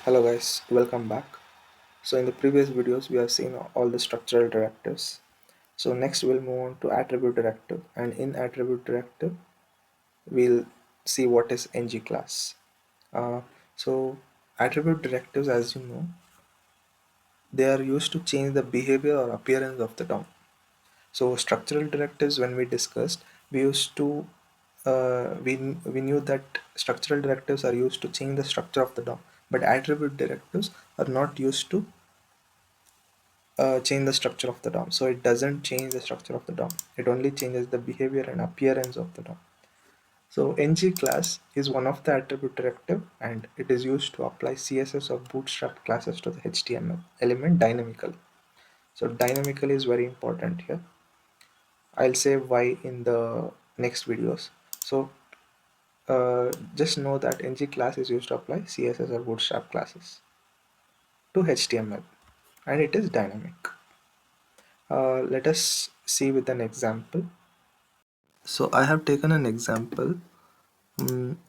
Hello guys, welcome back. So in the previous videos we have seen all the structural directives. So next we'll move on to attribute directive, and in attribute directive we'll see what is ngClass. So attribute directives, as you know, they are used to change the behavior or appearance of the DOM. So structural directives, when we discussed, we used to we knew that structural directives are used to change the structure of the DOM, but attribute directives are not used to change the structure of the DOM. So it doesn't change the structure of the DOM. It only changes the behavior and appearance of the DOM. So ngClass is one of the attribute directive, and it is used to apply CSS or bootstrap classes to the HTML element dynamically. So dynamically is very important here. I'll say why in the next videos. So just know that ngClass is used to apply CSS or bootstrap classes to HTML, and it is dynamic. Let us see with an example. So I have taken an example.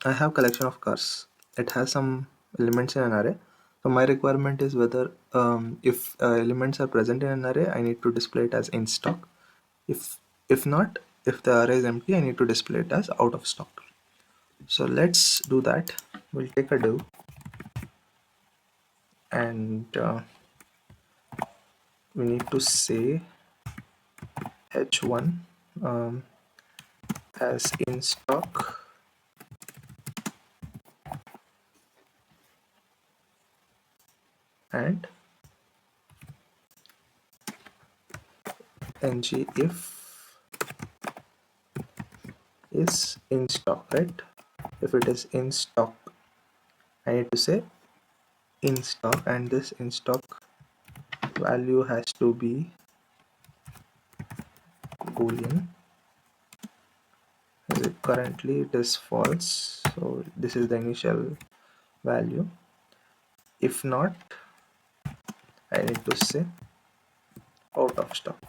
I have collection of cars. It has some elements in an array. So my requirement is whether if elements are present in an array, I need to display it as in stock. If not, if the array is empty, I need to display it as out of stock. So let's do that. We'll take a div, and we need to say h1 as in stock, and ng if is in stock, right? If it is in stock, I need to say in stock, and this in stock value has to be boolean. Currently it is false, so this is the initial value. If not, I need to say out of stock.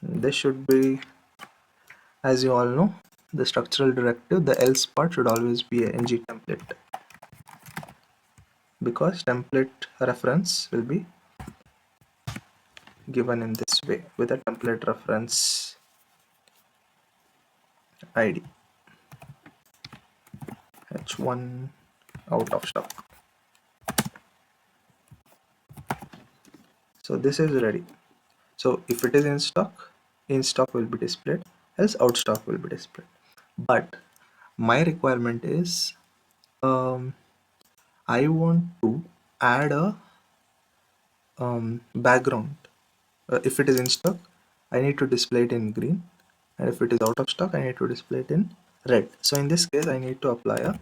This should be, as you all know, the structural directive, the else part should always be a ng template, because template reference will be given in this way with a template reference id h1 out of stock. So this is ready. So if it is in stock will be displayed, else out stock will be displayed. But my requirement is I want to add a background. If it is in stock, I need to display it in green, and if it is out of stock, I need to display it in red. So in this case, I need to apply a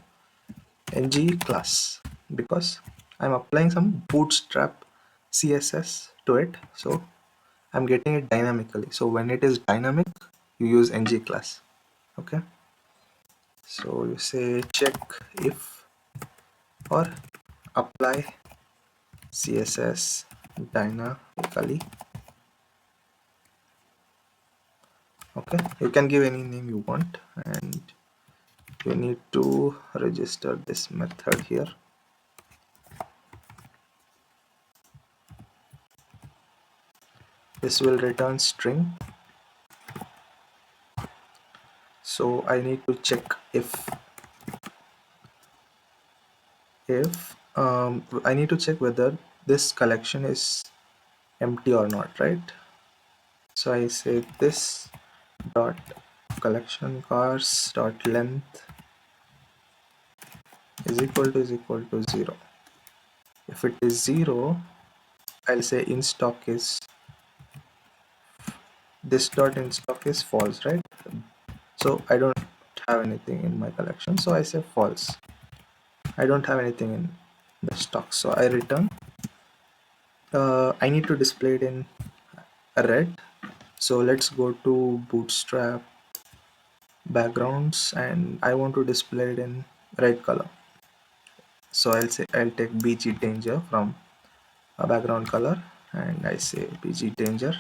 ngClass, because I'm applying some bootstrap CSS to it, so I'm getting it dynamically. So when it is dynamic, you use ngClass. Okay, so you say check if or apply CSS dynamically. Okay, you can give any name you want, and you need to register this method here. This will return string, so I need to check if I need to check whether this collection is empty or not, right? So I say this dot collection cars dot length is equal to 0. If it is 0, I'll say in stock is this dot in stock is false, right? So I don't have anything in my collection, so I say false. I don't have anything in the stock, so I return. I need to display it in red, so let's go to bootstrap backgrounds, and I want to display it in red color. So I'll take bg danger from a background color, and I say bg danger.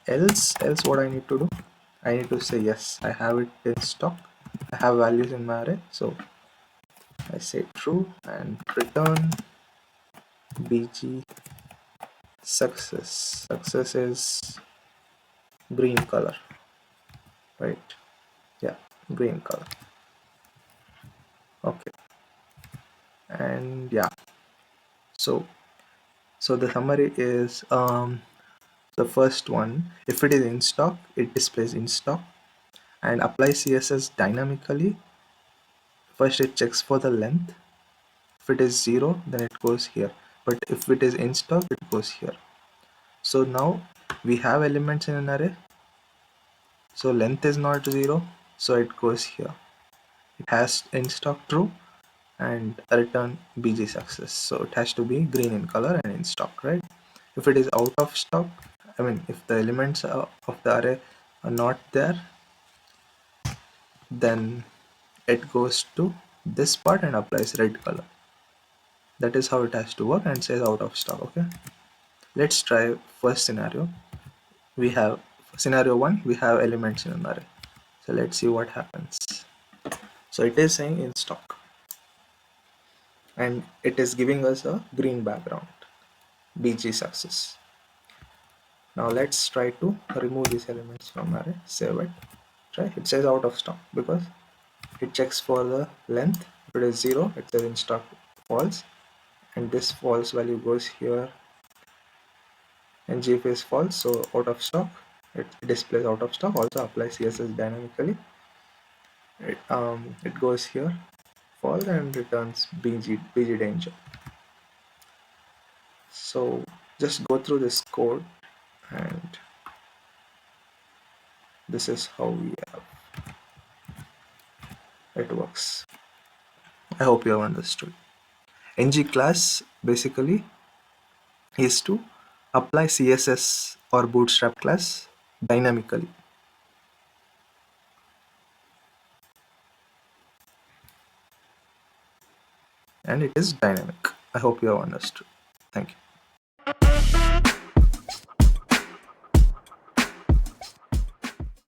Else what I need to do, I need to say yes, I have it in stock, I have values in my array, so I say true and return bg success. Success is green color, right? Yeah, green color. Okay, and yeah, so the summary is the first one, if it is in stock, it displays in stock and apply CSS dynamically. First it checks for the length. If it is 0, then it goes here, but if it is in stock, it goes here. So now we have elements in an array, so length is not 0, so it goes here. It has in stock true and return bg success, so it has to be green in color and in stock, right? If it is out of stock, I mean if the elements of the array are not there, then it goes to this part and applies red color. That is how it has to work and says out of stock. Okay, let's try first scenario. We have scenario 1, we have elements in an array, so let's see what happens. So it is saying in stock and it is giving us a green background, bg success. Now let's try to remove these elements from array. Save it. Try. It says out of stock because it checks for the length. If it is 0, it says in stock false, and this false value goes here, and gf is false, so out of stock. It displays out of stock. Also applies CSS dynamically. It goes here false and returns bg danger. So just go through this code, and this is how it works. I hope you have understood. ngClass basically is to apply CSS or bootstrap class dynamically, and it is dynamic. I hope you have understood. Thank you.